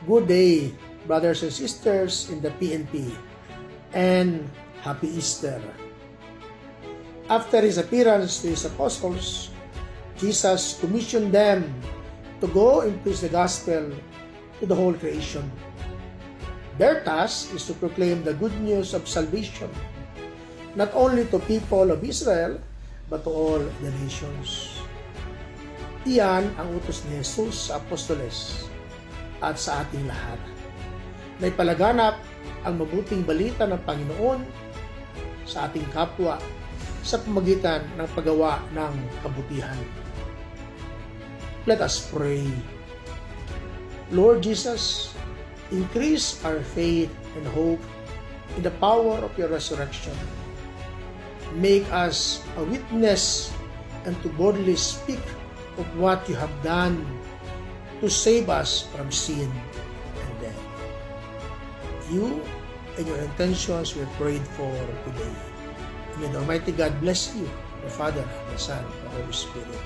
Good day, brothers and sisters in the PNP, and Happy Easter. After his appearance to his apostles, Jesus commissioned them to go and preach the gospel to the whole creation. Their task is to proclaim the good news of salvation, not only to people of Israel, but to all the nations. Iyan ang utos ni Jesus sa apostoles at sa ating lahat, na ipalaganap ang mabuting balita ng Panginoon sa ating kapwa sa pamagitan ng paggawa ng kabutihan. Let us pray. Lord Jesus, increase our faith and hope in the power of your resurrection. Make us a witness and to boldly speak of what you have done to save us from sin and death. You and your intentions were prayed for today. May the Almighty God bless you, the Father, the Son, and the Holy Spirit.